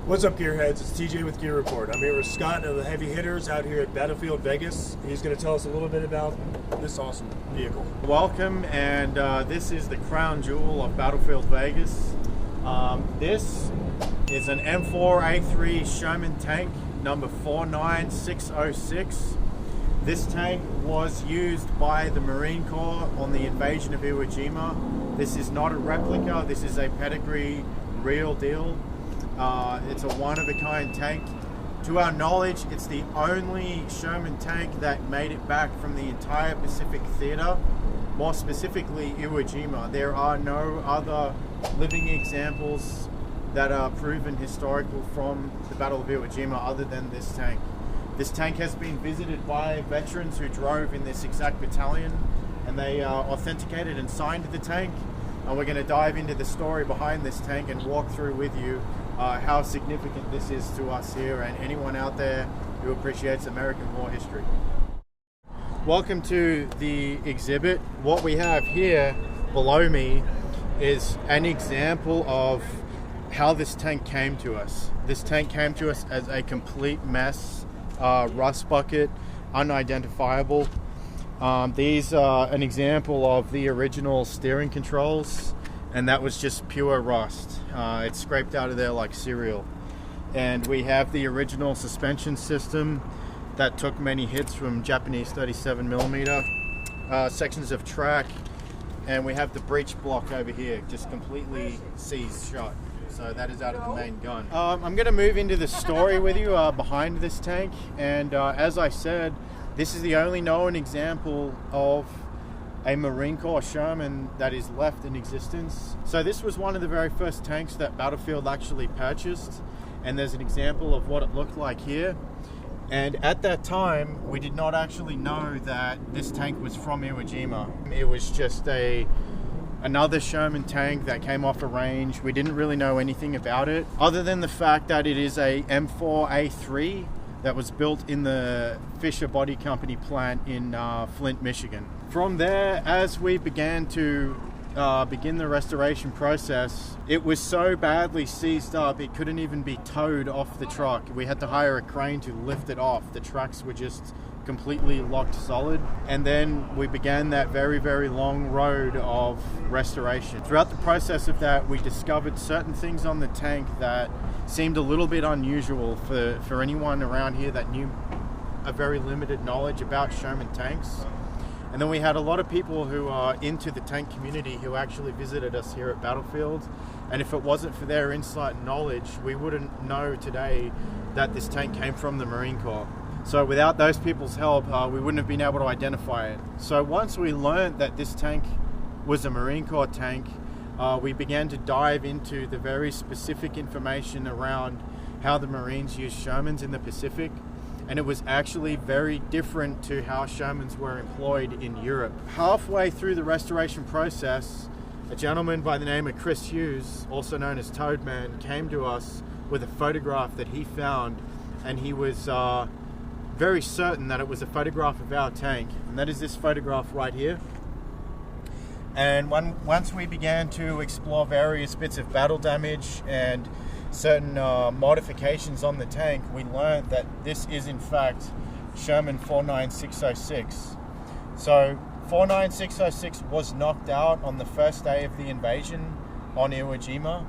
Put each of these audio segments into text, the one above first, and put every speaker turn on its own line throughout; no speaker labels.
What's up, Gearheads? It's TJ with Gear Report. I'm here with Scott of the Heavy Hitters out here at Battlefield Vegas. He's going to tell us a little bit about this awesome vehicle.
Welcome, and this is the crown jewel of Battlefield Vegas. This is an M4A3 Sherman tank, number 49606. This tank was used by the Marine Corps on the invasion of Iwo Jima. This is not a replica, this is a pedigree, real deal. It's a one-of-a-kind tank. To our knowledge, it's the only Sherman tank that made it back from the entire Pacific Theater, more specifically Iwo Jima. There are no other living examples that are proven historical from the Battle of Iwo Jima other than this tank. This tank has been visited by veterans who drove in this exact battalion, and they authenticated and signed the tank. And we're going to dive into the story behind this tank and walk through with you how significant this is to us here and anyone out there who appreciates American war history. Welcome to the exhibit. What we have here below me is an example of how this tank came to us. This tank came to us as a complete mess, rust bucket, unidentifiable. These are an example of the original steering controls, and that was just pure rust. It's scraped out of there like cereal. And we have the original suspension system that took many hits from Japanese 37mm, sections of track, and we have the breech block over here just completely seized shut. So that is out of the main gun. I'm going to move into the story with you behind this tank, and as I said, this is the only known example of a Marine Corps Sherman that is left in existence. So this was one of the very first tanks that Battlefield actually purchased, and there's an example of what it looked like here. And at that time, we did not actually know that this tank was from Iwo Jima. It was just another Sherman tank that came off a range. We didn't really know anything about it, other than the fact that it is a M4A3 that was built in the Fisher Body Company plant in Flint, Michigan. From there, as we began to begin the restoration process, it was so badly seized up it couldn't even be towed off the truck. We had to hire a crane to lift it off. The tracks were just completely locked solid, and then we began that very, very long road of restoration. Throughout the process of that, we discovered certain things on the tank that seemed a little bit unusual for anyone around here that knew a very limited knowledge about Sherman tanks. And then we had a lot of people who are into the tank community who actually visited us here at Battlefield, and if it wasn't for their insight and knowledge, we wouldn't know today that this tank came from the Marine Corps. So without those people's help, we wouldn't have been able to identify it. So once we learned that this tank was a Marine Corps tank, we began to dive into the very specific information around how the Marines used Shermans in the Pacific. And it was actually very different to how Shermans were employed in Europe. Halfway through the restoration process, a gentleman by the name of Chris Hughes, also known as Toadman, came to us with a photograph that he found, and he was very certain that it was a photograph of our tank, and that is this photograph right here. And once we began to explore various bits of battle damage and certain modifications on the tank, we learned that this is in fact Sherman 49606. So 49606 was knocked out on the first day of the invasion on Iwo Jima,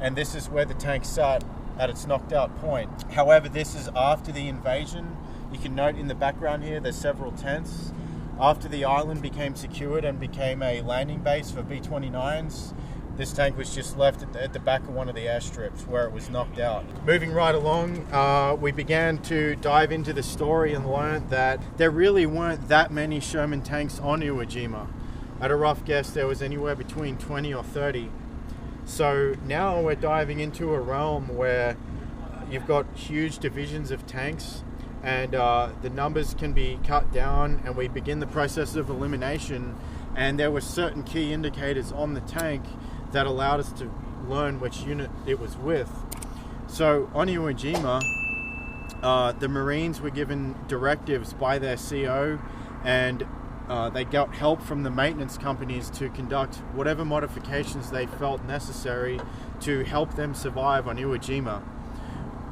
and this is where the tank sat at its knocked out point. However, this is after the invasion. You can note in the background here there's several tents. After the island became secured and became a landing base for B-29s, this tank was just left at the back of one of the airstrips where it was knocked out. Moving right along, we began to dive into the story and learned that there really weren't that many Sherman tanks on Iwo Jima. At a rough guess, there was anywhere between 20 or 30. So now we're diving into a realm where you've got huge divisions of tanks, and the numbers can be cut down, and we begin the process of elimination. And there were certain key indicators on the tank that allowed us to learn which unit it was with. So on Iwo Jima, the Marines were given directives by their CO, and they got help from the maintenance companies to conduct whatever modifications they felt necessary to help them survive on Iwo Jima.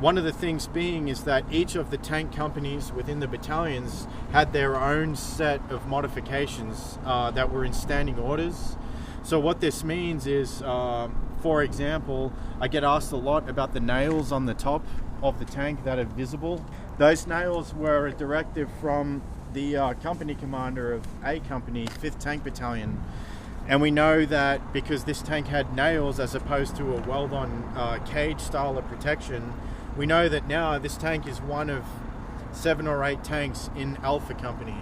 One of the things being is that each of the tank companies within the battalions had their own set of modifications that were in standing orders. So what this means is, for example, I get asked a lot about the nails on the top of the tank that are visible. Those nails were a directive from the company commander of A Company, 5th Tank Battalion. And we know that because this tank had nails as opposed to a weld-on cage style of protection, we know that now this tank is one of 7 or 8 tanks in Alpha Company.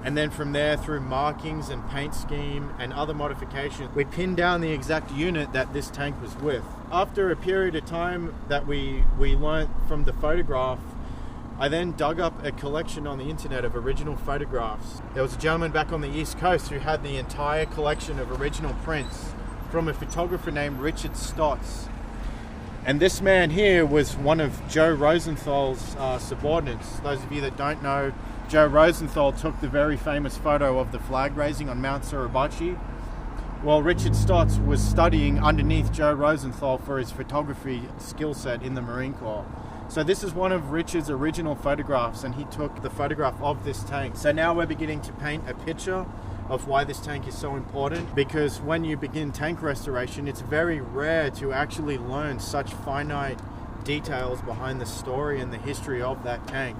And then from there, through markings and paint scheme and other modifications, we pinned down the exact unit that this tank was with. After a period of time that we learnt from the photograph, I then dug up a collection on the internet of original photographs. There was a gentleman back on the East Coast who had the entire collection of original prints from a photographer named Richard Stotts. And this man here was one of Joe Rosenthal's subordinates. Those of you that don't know, Joe Rosenthal took the very famous photo of the flag raising on Mount Suribachi. Well, Richard Stotts was studying underneath Joe Rosenthal for his photography skill set in the Marine Corps. So this is one of Richard's original photographs, and he took the photograph of this tank. So now we're beginning to paint a picture of why this tank is so important, because when you begin tank restoration, it's very rare to actually learn such finite details behind the story and the history of that tank.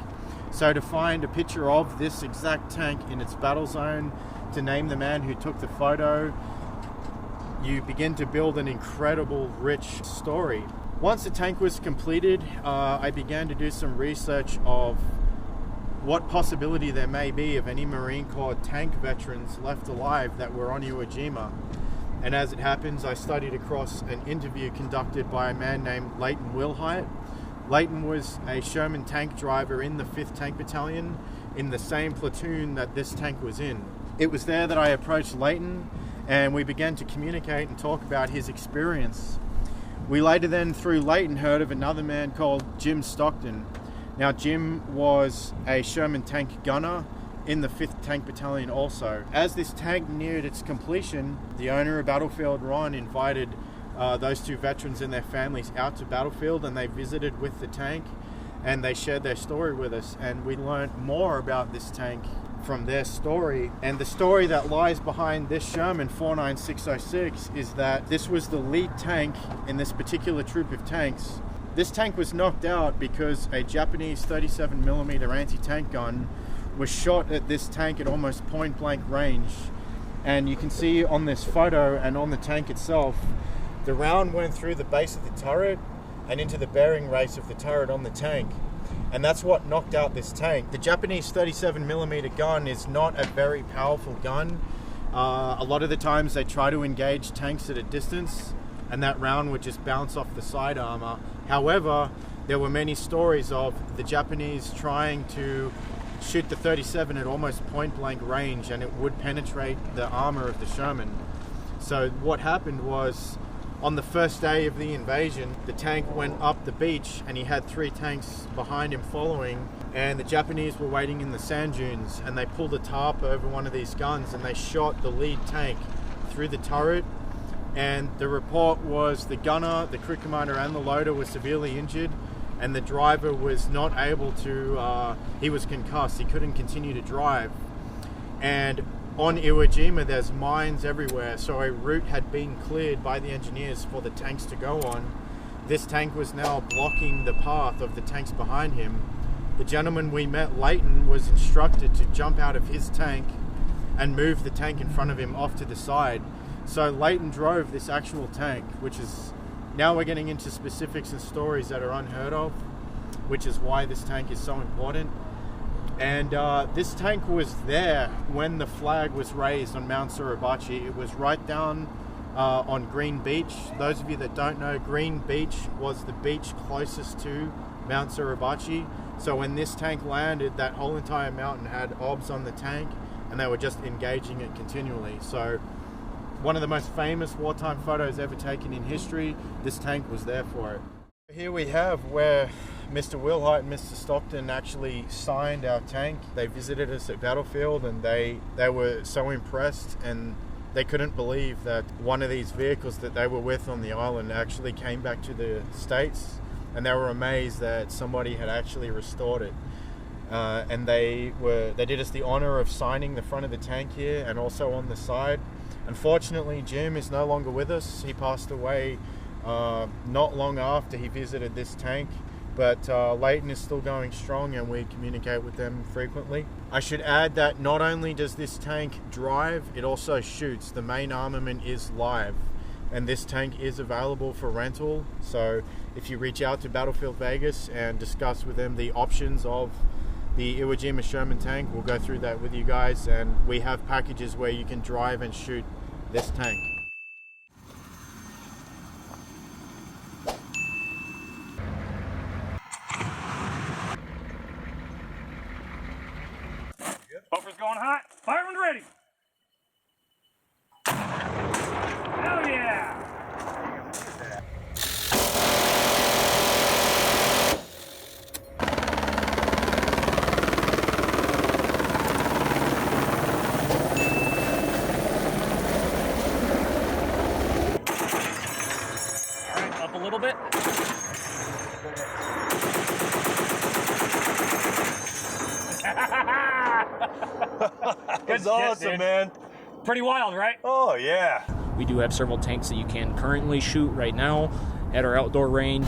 So to find a picture of this exact tank in its battle zone, to name the man who took the photo, you begin to build an incredible, rich story. Once the tank was completed, I began to do some research of what possibility there may be of any Marine Corps tank veterans left alive that were on Iwo Jima. And as it happens, I studied across an interview conducted by a man named Leighton Wilhite. Leighton was a Sherman tank driver in the 5th Tank Battalion in the same platoon that this tank was in. It was there that I approached Leighton, and we began to communicate and talk about his experience. We later then, through Leighton, heard of another man called Jim Stockton. Now, Jim was a Sherman tank gunner in the 5th Tank Battalion also. As this tank neared its completion, the owner of Battlefield Ron invited those 2 veterans and their families out to Battlefield, and they visited with the tank and they shared their story with us, and we learned more about this tank from their story. And the story that lies behind this Sherman 49606 is that this was the lead tank in this particular troop of tanks. This tank was knocked out because a Japanese 37mm anti-tank gun was shot at this tank at almost point blank range. And you can see on this photo and on the tank itself, the round went through the base of the turret and into the bearing race of the turret on the tank. And that's what knocked out this tank. The Japanese 37mm gun is not a very powerful gun. A lot of the times they try to engage tanks at a distance, and that round would just bounce off the side armor. However, there were many stories of the Japanese trying to shoot the 37 at almost point blank range, and it would penetrate the armor of the Sherman. So what happened was, on the first day of the invasion, the tank went up the beach and he had 3 tanks behind him following, and the Japanese were waiting in the sand dunes, and they pulled a tarp over one of these guns and they shot the lead tank through the turret. And the report was the gunner, the crew commander and the loader were severely injured, and the driver was not able to, he was concussed, he couldn't continue to drive. And on Iwo Jima there's mines everywhere, so a route had been cleared by the engineers for the tanks to go on. This tank was now blocking the path of the tanks behind him. The gentleman we met, Leighton, was instructed to jump out of his tank and move the tank in front of him off to the side. So Leighton drove this actual tank, which is, now we're getting into specifics and stories that are unheard of, which is why this tank is so important. And this tank was there when the flag was raised on Mount Suribachi. It was right down on Green Beach. Those of you that don't know, Green Beach was the beach closest to Mount Suribachi. So when this tank landed, that whole entire mountain had obs on the tank, and they were just engaging it continually. So one of the most famous wartime photos ever taken in history, this tank was there for it. Here we have where Mr. Wilhite and Mr. Stockton actually signed our tank. They visited us at Battlefield, and they were so impressed, and they couldn't believe that one of these vehicles that they were with on the island actually came back to the States and they were amazed that somebody had actually restored it. And they did us the honor of signing the front of the tank here and also on the side. Unfortunately, Jim is no longer with us. He passed away not long after he visited this tank, but Leighton is still going strong and we communicate with them frequently. I should add that not only does this tank drive, it also shoots. The main armament is live, and this tank is available for rental. So if you reach out to Battlefield Vegas and discuss with them the options of the Iwo Jima Sherman tank, we'll go through that with you guys, and we have packages where you can drive and shoot this tank.
Buffer's going hot. Fire when ready. Hell yeah! All right, up a little bit.
That's awesome, man.
Pretty wild, right?
Oh, yeah.
We do have several tanks that you can currently shoot right now at our outdoor range.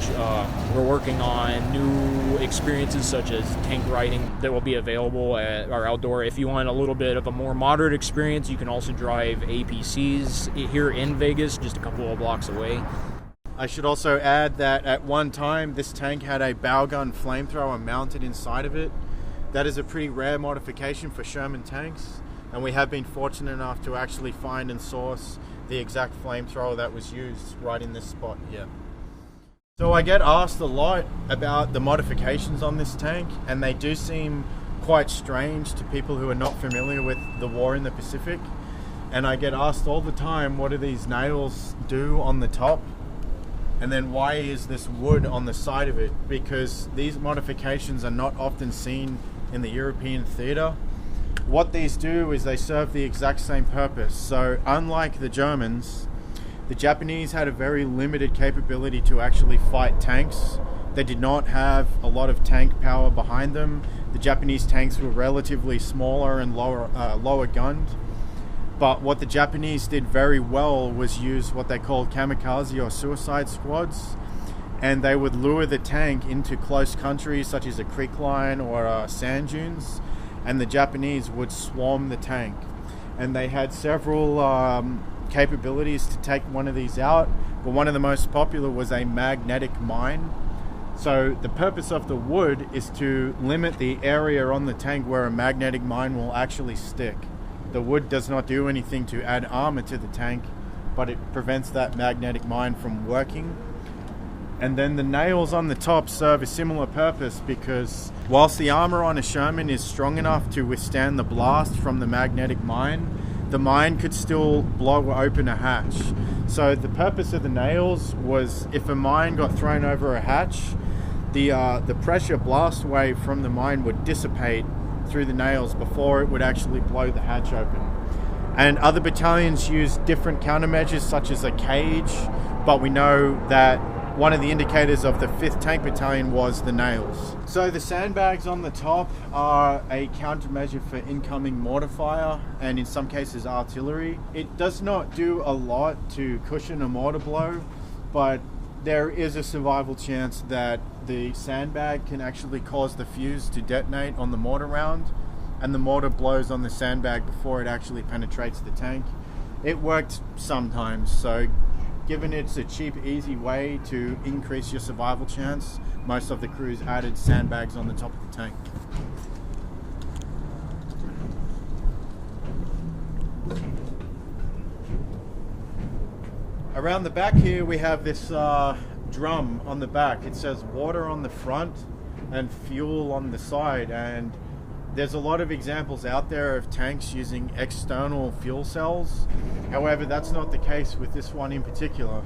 We're working on new experiences such as tank riding that will be available at our outdoor. If you want a little bit of a more moderate experience, you can also drive APCs here in Vegas, just a couple of blocks away.
I should also add that at one time this tank had a bow gun flamethrower mounted inside of it. That is a pretty rare modification for Sherman tanks, and we have been fortunate enough to actually find and source the exact flamethrower that was used right in this spot here. So I get asked a lot about the modifications on this tank, and they do seem quite strange to people who are not familiar with the war in the Pacific. And I get asked all the time, what do these nails do on the top? And then why is this wood on the side of it? Because these modifications are not often seen in the European theater. What these do is they serve the exact same purpose. So unlike the Germans, the Japanese had a very limited capability to actually fight tanks. They did not have a lot of tank power behind them. The Japanese tanks were relatively smaller and lower gunned. But what the Japanese did very well was use what they called kamikaze or suicide squads, and they would lure the tank into close country such as a creek line or sand dunes, and the Japanese would swarm the tank. And they had several capabilities to take one of these out, but one of the most popular was a magnetic mine. So the purpose of the wood is to limit the area on the tank where a magnetic mine will actually stick. The wood does not do anything to add armor to the tank, but it prevents that magnetic mine from working. And then the nails on the top serve a similar purpose, because whilst the armor on a Sherman is strong enough to withstand the blast from the magnetic mine, the mine could still blow open a hatch. So the purpose of the nails was, if a mine got thrown over a hatch, the pressure blast wave from the mine would dissipate through the nails before it would actually blow the hatch open. And other battalions use different countermeasures such as a cage, but we know that one of the indicators of the 5th Tank Battalion was the nails. So the sandbags on the top are a countermeasure for incoming mortar fire and in some cases artillery. It does not do a lot to cushion a mortar blow, but there is a survival chance that the sandbag can actually cause the fuse to detonate on the mortar round, and the mortar blows on the sandbag before it actually penetrates the tank. It worked sometimes, so given it's a cheap, easy way to increase your survival chance, most of the crews added sandbags on the top of the tank. Around the back here we have this drum on the back. It says water on the front and fuel on the side, and there's a lot of examples out there of tanks using external fuel cells. However, that's not the case with this one in particular.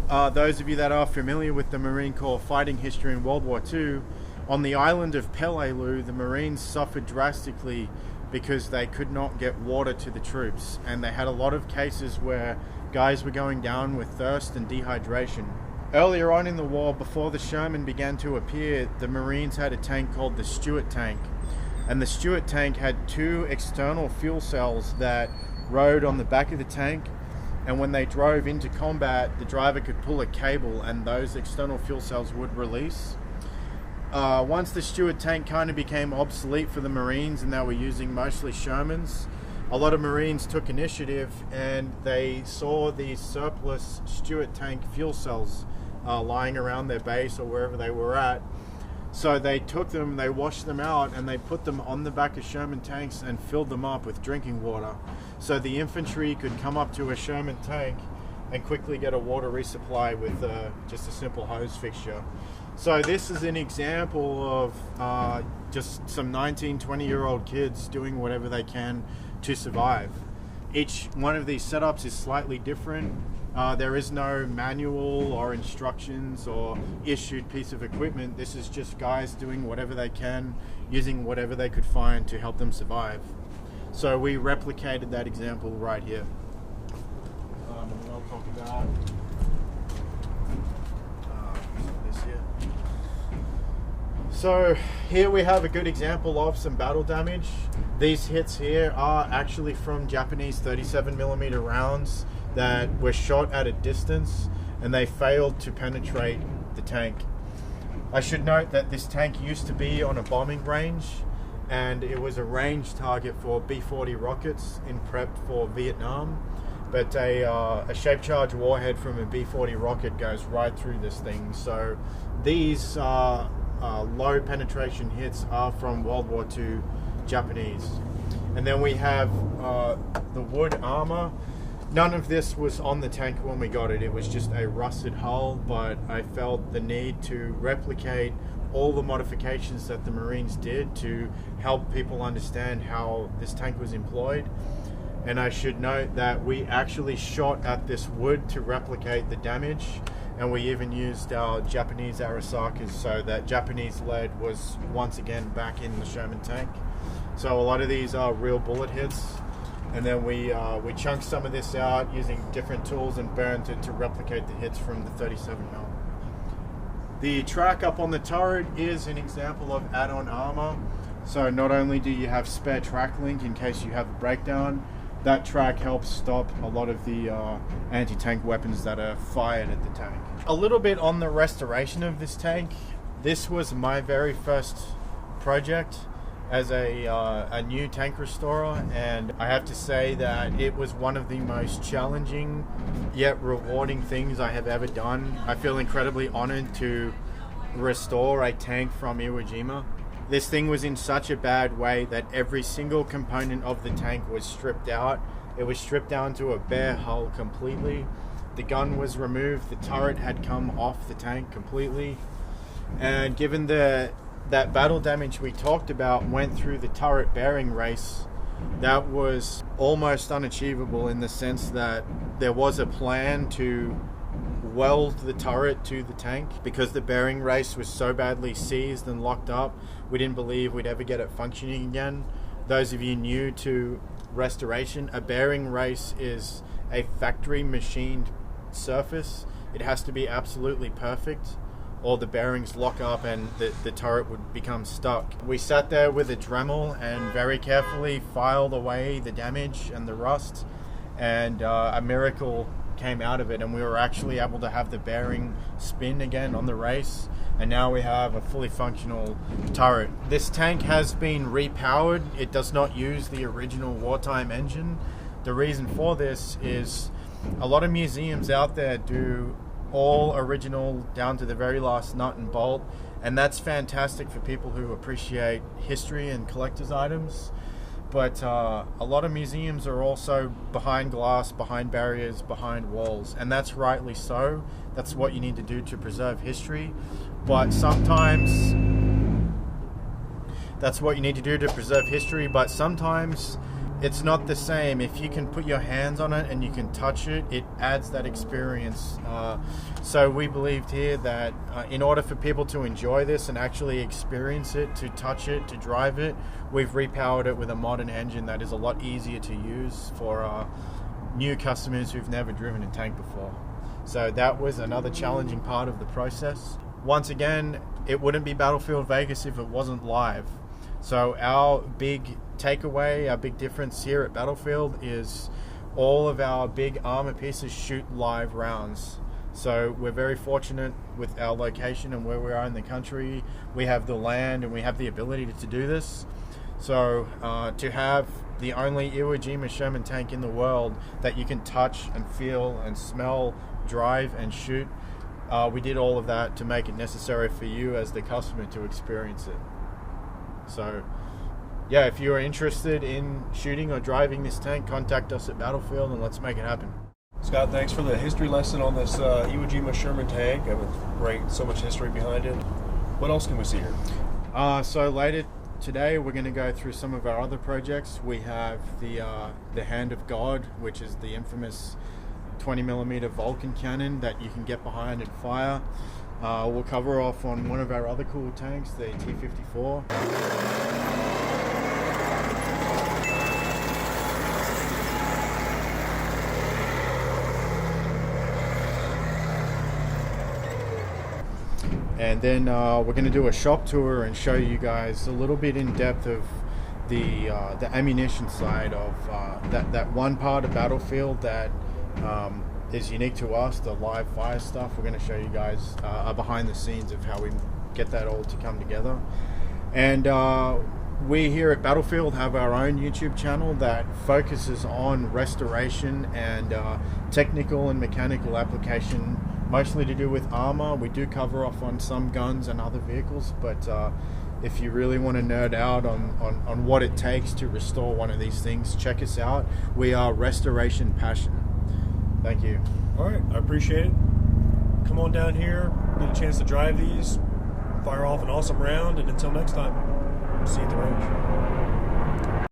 Those of you that are familiar with the Marine Corps fighting history in World War II, on the island of Peleliu, the Marines suffered drastically because they could not get water to the troops, and they had a lot of cases where guys were going down with thirst and dehydration. Earlier on in the war, before the Sherman began to appear, the Marines had a tank called the Stuart tank. And the Stuart tank had two external fuel cells that rode on the back of the tank. And when they drove into combat, the driver could pull a cable and those external fuel cells would release. Once the Stuart tank kind of became obsolete for the Marines and they were using mostly Shermans, a lot of Marines took initiative and they saw these surplus Stuart tank fuel cells lying around their base or wherever they were at. So they took them, they washed them out, and they put them on the back of Sherman tanks and filled them up with drinking water. So the infantry could come up to a Sherman tank and quickly get a water resupply with just a simple hose fixture. So this is an example of just some 19, 20-year-old kids doing whatever they can to survive. Each one of these setups is slightly different. There is no manual or instructions or issued piece of equipment. This is just guys doing whatever they can, using whatever they could find to help them survive. So we replicated that example right here. I'll talk about this here. So here we have a good example of some battle damage. These hits here are actually from Japanese 37mm rounds that were shot at a distance and they failed to penetrate the tank. I should note that this tank used to be on a bombing range and it was a range target for B-40 rockets in prep for Vietnam, but a shape charge warhead from a B-40 rocket goes right through this thing. So these low penetration hits are from World War II Japanese. And then we have the wood armor. None of this was on the tank when we got it. It was just a rusted hull, but I felt the need to replicate all the modifications that the Marines did to help people understand how this tank was employed. And I should note that we actually shot at this wood to replicate the damage, and we even used our Japanese Arasakas, so that Japanese lead was once again back in the Sherman tank. So a lot of these are real bullet hits. And then we chunked some of this out using different tools and burned it to replicate the hits from the 37mm. The track up on the turret is an example of add-on armor. So not only do you have spare track link in case you have a breakdown, that track helps stop a lot of the anti-tank weapons that are fired at the tank. A little bit on the restoration of this tank. This was my very first project as a new tank restorer, and I have to say that it was one of the most challenging yet rewarding things I have ever done. I feel incredibly honored to restore a tank from Iwo Jima. This thing was in such a bad way that every single component of the tank was stripped out. It was stripped down to a bare hull completely. The gun was removed, the turret had come off the tank completely, and given that battle damage we talked about went through the turret bearing race, that was almost unachievable in the sense that there was a plan to weld the turret to the tank. Because the bearing race was so badly seized and locked up, we didn't believe we'd ever get it functioning again. Those of you new to restoration, a bearing race is a factory machined surface. It has to be absolutely perfect, or the bearings lock up and the turret would become stuck. We sat there with a Dremel and very carefully filed away the damage and the rust, and a miracle came out of it, and we were actually able to have the bearing spin again on the race, and now we have a fully functional turret. This tank has been repowered. It does not use the original wartime engine. The reason for this is a lot of museums out there do all original down to the very last nut and bolt, and that's fantastic for people who appreciate history and collector's items. But a lot of museums are also behind glass, behind barriers, behind walls, and that's rightly so. That's what you need to do to preserve history. But sometimes it's not the same. If you can put your hands on it and you can touch it, it adds that experience. So we believed here that in order for people to enjoy this and actually experience it, to touch it, to drive it, we've repowered it with a modern engine that is a lot easier to use for new customers who've never driven a tank before. So that was another challenging part of the process. Once again, it wouldn't be Battlefield Vegas if it wasn't live. So our big takeaway, our big difference here at Battlefield is all of our big armor pieces shoot live rounds. So we're very fortunate with our location and where we are in the country. We have the land and we have the ability to do this. So to have the only Iwo Jima Sherman tank in the world that you can touch and feel and smell, drive and shoot, we did all of that to make it necessary for you as the customer to experience it. So yeah, if you're interested in shooting or driving this tank, contact us at Battlefield and let's make it happen.
Scott, thanks for the history lesson on this Iwo Jima Sherman tank. That was great, so much history behind it. What else can we see here?
So later today we're going to go through some of our other projects. We have the Hand of God, which is the infamous 20mm Vulcan cannon that you can get behind and fire. We'll cover off on one of our other cool tanks, the T-54. And then we're going to do a shop tour and show you guys a little bit in depth of the ammunition side of that one part of Battlefield that is unique to us, the live fire stuff. We're going to show you guys behind the scenes of how we get that all to come together. And we here at Battlefield have our own YouTube channel that focuses on restoration and technical and mechanical application, mostly to do with armor. We do cover off on some guns and other vehicles, but if you really want to nerd out on what it takes to restore one of these things, check us out. We are Resoration Passion. Thank you.
All right, I appreciate it. Come on down here, get a chance to drive these, fire off an awesome round, and until next time, see you at the range.